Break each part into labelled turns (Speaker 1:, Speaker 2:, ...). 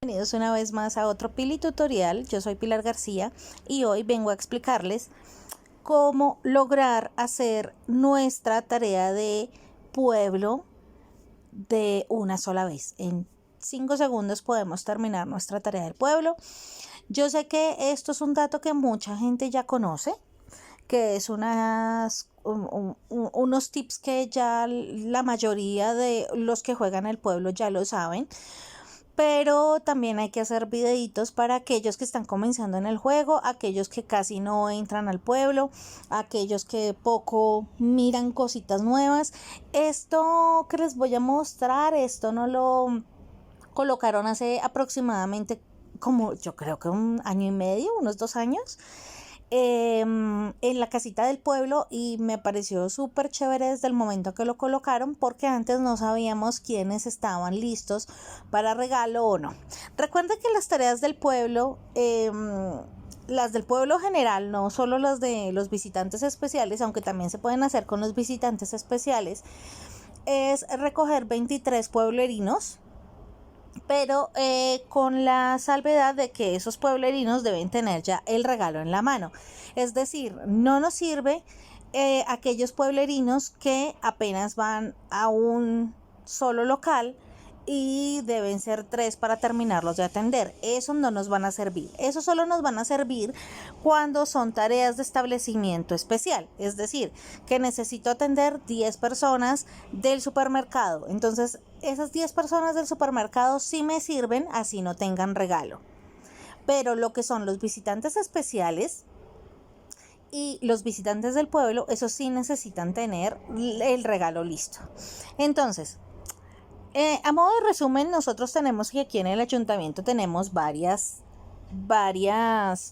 Speaker 1: Bienvenidos una vez más a otro Pili Tutorial. Yo soy Pilar García y hoy vengo a explicarles cómo lograr hacer nuestra tarea de pueblo de una sola vez. En 5 segundos podemos terminar nuestra tarea del pueblo. Yo sé que esto es un dato que mucha gente ya conoce, que es unos tips que ya la mayoría de los que juegan el pueblo ya lo saben. Pero también hay que hacer videitos para aquellos que están comenzando en el juego, aquellos que casi no entran al pueblo, aquellos que poco miran cositas nuevas. Esto que les voy a mostrar, esto no lo colocaron hace aproximadamente como yo creo que 1 año y medio, unos 2 años. En la casita del pueblo, y me pareció súper chévere desde el momento que lo colocaron, porque antes no sabíamos quiénes estaban listos para regalo o no. Recuerden que las tareas del pueblo, las del pueblo general, no solo las de los visitantes especiales, aunque también se pueden hacer con los visitantes especiales, es recoger 23 pueblerinos, pero con la salvedad de que esos pueblerinos deben tener ya el regalo en la mano. Es decir, no nos sirve aquellos pueblerinos que apenas van a un solo local y deben ser 3 para terminarlos de atender. Eso no nos van a servir. Eso solo nos van a servir cuando son tareas de establecimiento especial. Es decir, que necesito atender 10 personas del supermercado. Entonces, esas 10 personas del supermercado sí me sirven, así no tengan regalo. Pero lo que son los visitantes especiales y los visitantes del pueblo, esos sí necesitan tener el regalo listo. Entonces, a modo de resumen, nosotros tenemos que aquí en el ayuntamiento tenemos varias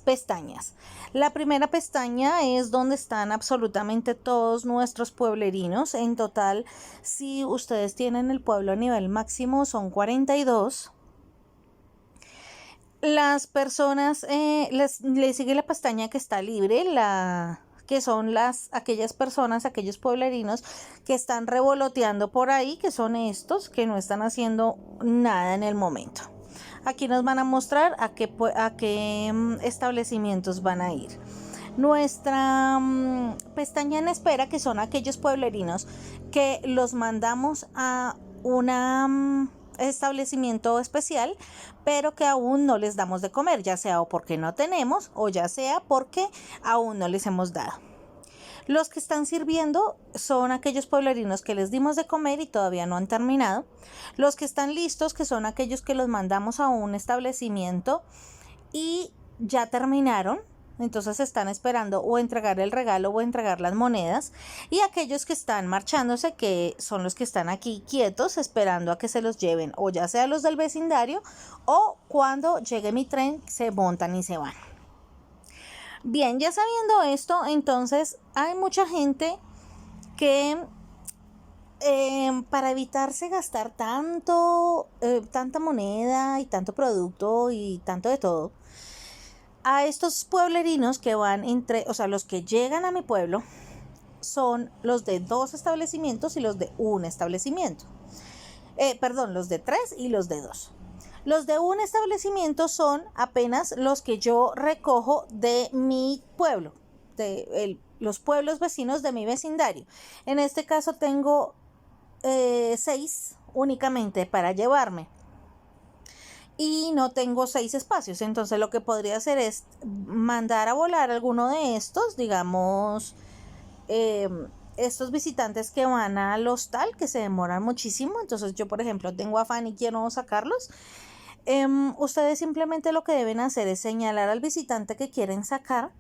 Speaker 1: pestañas. La primera pestaña es donde están absolutamente todos nuestros pueblerinos. En total, si ustedes tienen el pueblo a nivel máximo, son 42. Las personas, les sigue la pestaña que está libre, que son aquellas personas, aquellos pueblerinos que están revoloteando por ahí, que son estos que no están haciendo nada en el momento. Aquí nos van a mostrar a qué establecimientos van a ir. Nuestra pestaña en espera, que son aquellos pueblerinos que los mandamos a un establecimiento especial, pero que aún no les damos de comer, ya sea o porque no tenemos o ya sea porque aún no les hemos dado. Los que están sirviendo son aquellos pueblerinos que les dimos de comer y todavía no han terminado. Los que están listos, que son aquellos que los mandamos a un establecimiento y ya terminaron. Entonces están esperando o entregar el regalo o entregar las monedas. Y aquellos que están marchándose, que son los que están aquí quietos esperando a que se los lleven, o ya sea los del vecindario, o cuando llegue mi tren se montan y se van. Bien, ya sabiendo esto, entonces hay mucha gente que para evitarse gastar tanta moneda y tanto producto y tanto de todo, a estos pueblerinos que van los que llegan a mi pueblo son los de 2 establecimientos y los de un establecimiento. Los de 3 y los de 2. Los de un establecimiento son apenas los que yo recojo de mi pueblo, los pueblos vecinos de mi vecindario. En este caso tengo 6 únicamente para llevarme. Y no tengo 6 espacios, entonces lo que podría hacer es mandar a volar alguno de estos, digamos, estos visitantes que van al hostal, que se demoran muchísimo. Entonces yo, por ejemplo, tengo afán y quiero sacarlos. Ustedes simplemente lo que deben hacer es señalar al visitante que quieren sacar.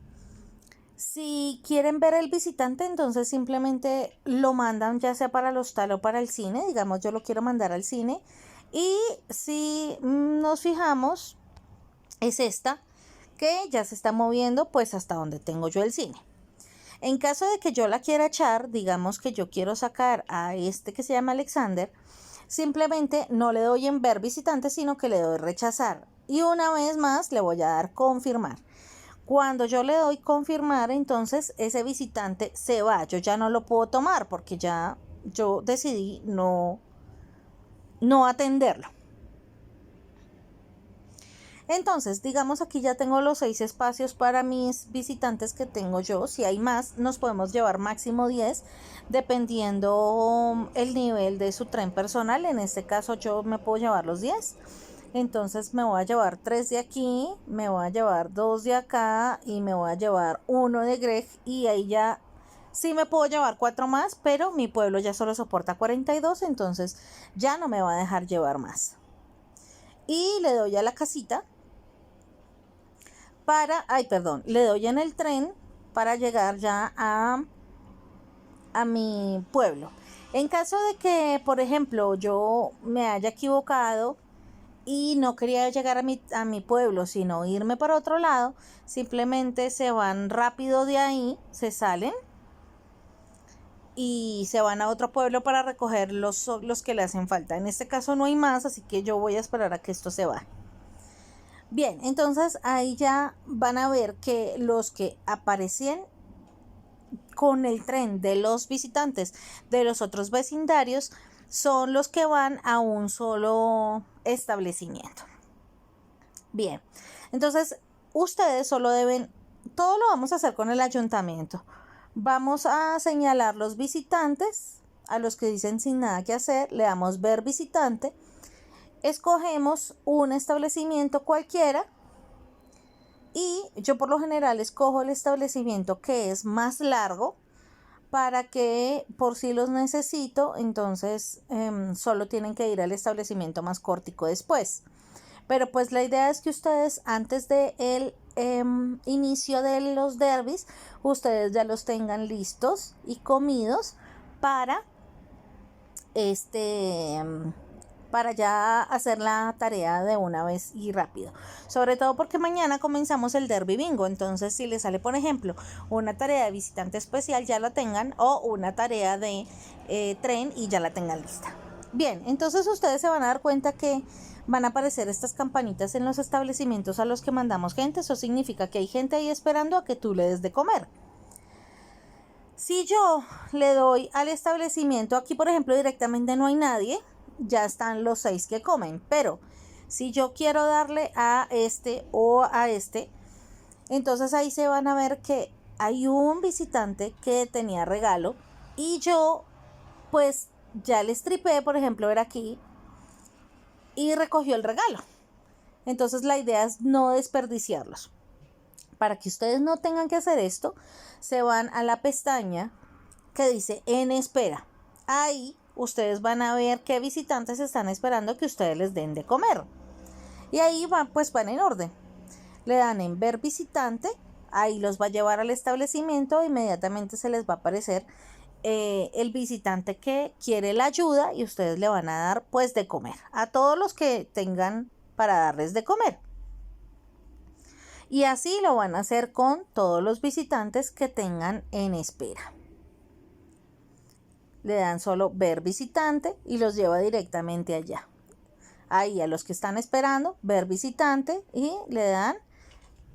Speaker 1: Si quieren ver el visitante, entonces simplemente lo mandan ya sea para el hostal o para el cine. Digamos, yo lo quiero mandar al cine. Y si nos fijamos, es esta que ya se está moviendo pues hasta donde tengo yo el cine. En caso de que yo la quiera echar, digamos que yo quiero sacar a este que se llama Alexander, simplemente no le doy en ver visitante, sino que le doy rechazar. Y una vez más le voy a dar confirmar. Cuando yo le doy confirmar, entonces ese visitante se va. Yo ya no lo puedo tomar porque ya yo decidí no atenderlo. Entonces, digamos aquí ya tengo los 6 espacios para mis visitantes que tengo yo. Si hay más, nos podemos llevar máximo 10, dependiendo el nivel de su tren personal. En este caso yo me puedo llevar los 10. Entonces me voy a llevar 3 de aquí, me voy a llevar 2 de acá y me voy a llevar 1 de Greg, y ahí ya sí me puedo llevar 4 más, pero mi pueblo ya solo soporta 42, entonces ya no me va a dejar llevar más. Y le doy a la casita le doy en el tren para llegar ya a mi pueblo. En caso de que, por ejemplo, yo me haya equivocado y no quería llegar a mi pueblo, sino irme para otro lado, simplemente se van rápido de ahí, se salen y se van a otro pueblo para recoger los que le hacen falta. En este caso no hay más, así que yo voy a esperar a que esto se va. Bien, entonces ahí ya van a ver que los que aparecen con el tren de los visitantes de los otros vecindarios son los que van a un solo establecimiento. Bien, entonces ustedes solo deben, todo lo vamos a hacer con el ayuntamiento. Vamos a señalar los visitantes, a los que dicen sin nada que hacer, le damos ver visitante. Escogemos un establecimiento cualquiera y yo por lo general escojo el establecimiento que es más largo para que por si los necesito, entonces solo tienen que ir al establecimiento más cortico después. Pero pues la idea es que ustedes antes del inicio de los derbis, ustedes ya los tengan listos y comidos para para ya hacer la tarea de una vez y rápido. Sobre todo porque mañana comenzamos el derby bingo. Entonces si les sale, por ejemplo, una tarea de visitante especial, ya la tengan, o una tarea de tren y ya la tengan lista. Bien, entonces ustedes se van a dar cuenta que van a aparecer estas campanitas en los establecimientos a los que mandamos gente. Eso significa que hay gente ahí esperando a que tú le des de comer. Si yo le doy al establecimiento, aquí por ejemplo directamente no hay nadie, ya están los 6 que comen, pero si yo quiero darle a este o a este, entonces ahí se van a ver que hay un visitante que tenía regalo y yo pues ya les tripé, por ejemplo, era aquí y recogió el regalo. Entonces la idea es no desperdiciarlos. Para que ustedes no tengan que hacer esto, se van a la pestaña que dice en espera. Ahí ustedes van a ver qué visitantes están esperando que ustedes les den de comer. Y ahí van en orden. Le dan en ver visitante, ahí los va a llevar al establecimiento, inmediatamente se les va a aparecer el visitante que quiere la ayuda y ustedes le van a dar pues de comer a todos los que tengan para darles de comer. Y así lo van a hacer con todos los visitantes que tengan en espera. Le dan solo ver visitante y los lleva directamente allá. Ahí a los que están esperando, ver visitante, y le dan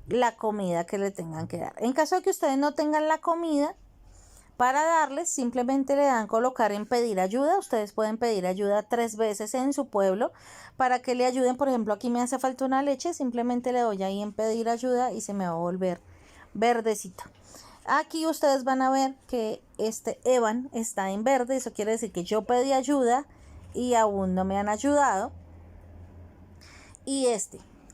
Speaker 1: la comida que le tengan que dar. En caso de que ustedes no tengan la comida para darles, simplemente le dan colocar en pedir ayuda. Ustedes pueden pedir ayuda 3 veces en su pueblo para que le ayuden. Por ejemplo, aquí me hace falta una leche, simplemente le doy ahí en pedir ayuda y se me va a volver verdecita. Aquí ustedes van a ver que Evan está en verde, eso quiere decir que yo pedí ayuda y aún no me han ayudado. Y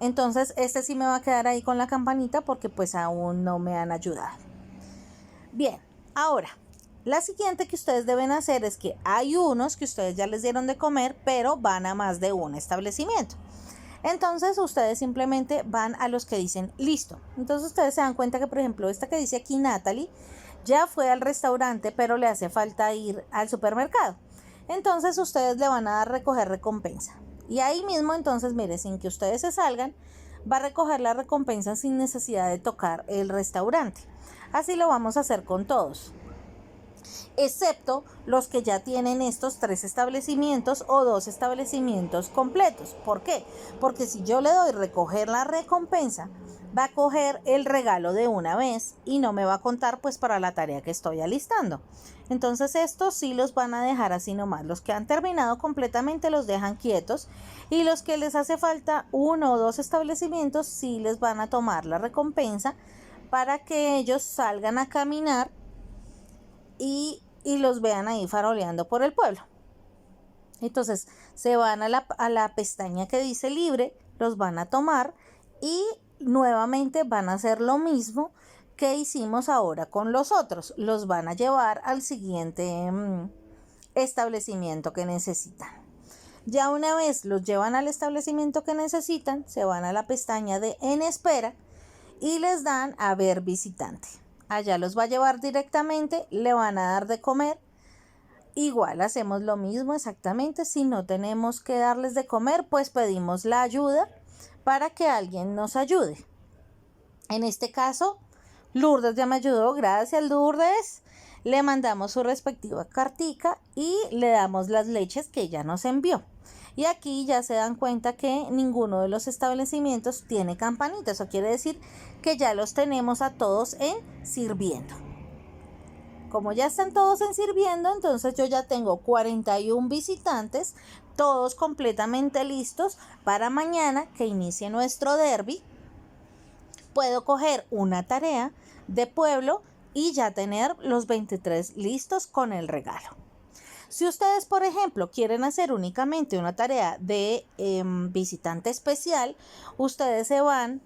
Speaker 1: entonces sí me va a quedar ahí con la campanita porque pues aún no me han ayudado. Bien, ahora, la siguiente que ustedes deben hacer es que hay unos que ustedes ya les dieron de comer, pero van a más de un establecimiento. Entonces ustedes simplemente van a los que dicen listo. Entonces ustedes se dan cuenta que, por ejemplo, esta que dice aquí Natalie ya fue al restaurante, pero le hace falta ir al supermercado. Entonces ustedes le van a dar recoger recompensa. Y ahí mismo, entonces, mire, sin que ustedes se salgan, va a recoger la recompensa sin necesidad de tocar el restaurante. Así lo vamos a hacer con todos, excepto los que ya tienen estos 3 establecimientos o 2 establecimientos completos. ¿Por qué? Porque si yo le doy recoger la recompensa va a coger el regalo de una vez y no me va a contar pues para la tarea que estoy alistando. Entonces estos sí los van a dejar así nomás. Los que han terminado completamente los dejan quietos y los que les hace falta 1 o 2 establecimientos sí les van a tomar la recompensa para que ellos salgan a caminar y los vean ahí faroleando por el pueblo. Entonces se van a la pestaña que dice libre, los van a tomar y nuevamente van a hacer lo mismo que hicimos ahora con los otros. Los van a llevar al siguiente establecimiento que necesitan. Ya una vez los llevan al establecimiento que necesitan, se van a la pestaña de en espera y les dan a ver visitante. Allá los va a llevar directamente, le van a dar de comer. Igual hacemos lo mismo exactamente. Si no tenemos que darles de comer, pues pedimos la ayuda para que alguien nos ayude. En este caso, Lourdes ya me ayudó. Gracias, Lourdes. Le mandamos su respectiva cartica y le damos las leches que ella nos envió. Y aquí ya se dan cuenta que ninguno de los establecimientos tiene campanita. Eso quiere decir que ya los tenemos a todos en sirviendo. Como ya están todos en sirviendo, entonces yo ya tengo 41 visitantes, todos completamente listos para mañana que inicie nuestro derby. Puedo coger una tarea de pueblo y ya tener los 23 listos con el regalo. Si ustedes, por ejemplo, quieren hacer únicamente una tarea de visitante especial, ustedes se van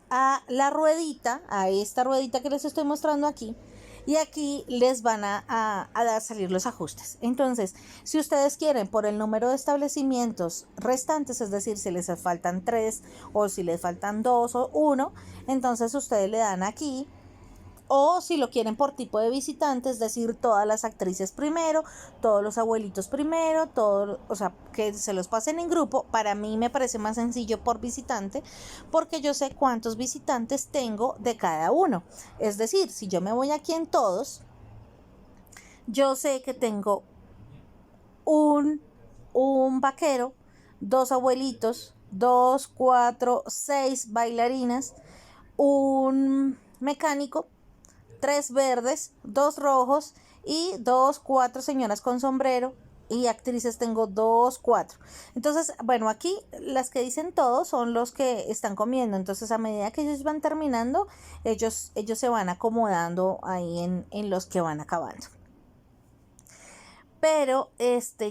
Speaker 1: a la ruedita, a esta ruedita que les estoy mostrando aquí, y aquí les van a dar salir los ajustes. Entonces, si ustedes quieren por el número de establecimientos restantes, es decir, si les faltan 3 o si les faltan 2 o 1, entonces ustedes le dan aquí. O si lo quieren por tipo de visitante, es decir, todas las actrices primero, todos los abuelitos primero, todo, o sea, que se los pasen en grupo. Para mí me parece más sencillo por visitante, porque yo sé cuántos visitantes tengo de cada uno. Es decir, si yo me voy aquí en todos, yo sé que tengo un vaquero, 2 abuelitos, 2, 4, 6 bailarinas, un mecánico, 3 verdes, 2 rojos y 2, 4 señoras con sombrero, y actrices tengo 2, 4. Entonces, bueno, aquí las que dicen todos son los que están comiendo. Entonces, a medida que ellos van terminando, ellos se van acomodando ahí en los que van acabando. Pero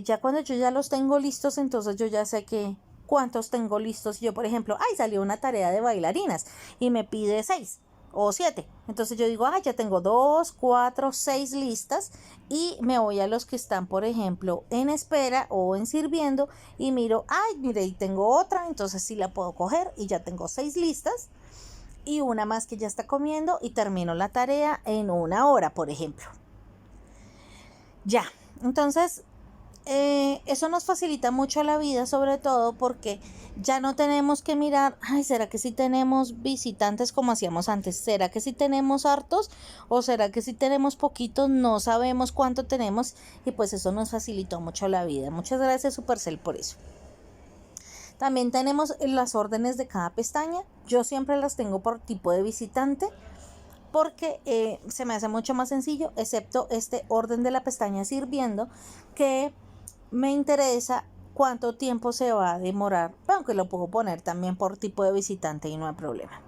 Speaker 1: ya cuando yo ya los tengo listos, entonces yo ya sé que cuántos tengo listos. Yo, por ejemplo, salió una tarea de bailarinas y me pide 6 o 7. Entonces yo digo, ya tengo 2, 4, 6 listas y me voy a los que están, por ejemplo, en espera o en sirviendo y miro, mire, y tengo otra, entonces sí la puedo coger y ya tengo 6 listas y una más que ya está comiendo y termino la tarea en 1 hora, por ejemplo. Ya, entonces eso nos facilita mucho la vida, sobre todo porque ya no tenemos que mirar, ¿será que sí tenemos visitantes como hacíamos antes? ¿Será que sí tenemos hartos? ¿O será que sí tenemos poquitos? No sabemos cuánto tenemos y pues eso nos facilitó mucho la vida. Muchas gracias, Supercell, por eso. También tenemos las órdenes de cada pestaña. Yo siempre las tengo por tipo de visitante, porque se me hace mucho más sencillo, excepto este orden de la pestaña sirviendo, que me interesa cuánto tiempo se va a demorar, aunque lo puedo poner también por tipo de visitante y no hay problema.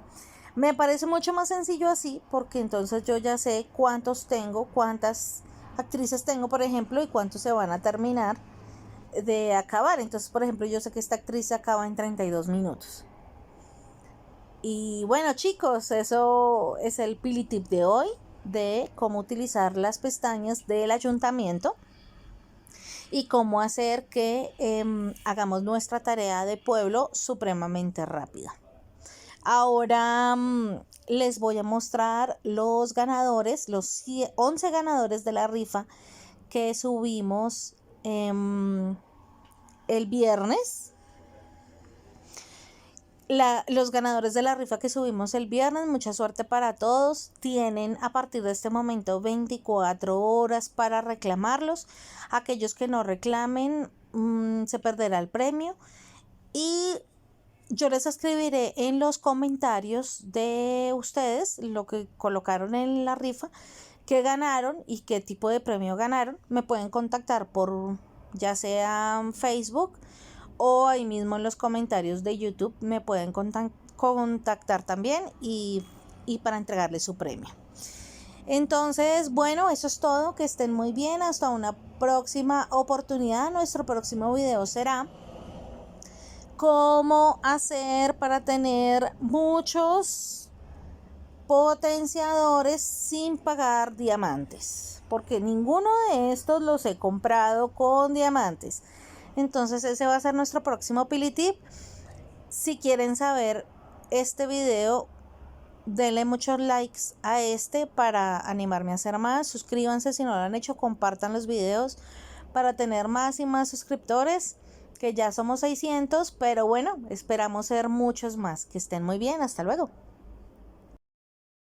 Speaker 1: Me parece mucho más sencillo así, porque entonces yo ya sé cuántos tengo, cuántas actrices tengo, por ejemplo, y cuántos se van a terminar de acabar. Entonces, por ejemplo, yo sé que esta actriz acaba en 32 minutos. Y bueno, chicos, eso es el Pili Tip de hoy, de cómo utilizar las pestañas del ayuntamiento y cómo hacer que hagamos nuestra tarea de pueblo supremamente rápida. Ahora les voy a mostrar los ganadores, los 11 ganadores de la rifa que subimos el viernes. Los ganadores de la rifa que subimos el viernes, mucha suerte para todos. Tienen a partir de este momento 24 horas para reclamarlos. Aquellos que no reclamen se perderá el premio. Y yo les escribiré en los comentarios de ustedes lo que colocaron en la rifa, qué ganaron y qué tipo de premio ganaron. Me pueden contactar por ya sea Facebook o ahí mismo en los comentarios de YouTube me pueden contactar también y para entregarles su premio. Entonces, bueno, eso es todo. Que estén muy bien. Hasta una próxima oportunidad. Nuestro próximo video será cómo hacer para tener muchos potenciadores sin pagar diamantes, porque ninguno de estos los he comprado con diamantes. Entonces ese va a ser nuestro próximo Pili Tip. Si quieren saber este video, denle muchos likes a este para animarme a hacer más. Suscríbanse si no lo han hecho, compartan los videos para tener más y más suscriptores, que ya somos 600, pero bueno, esperamos ser muchos más. Que estén muy bien, hasta luego.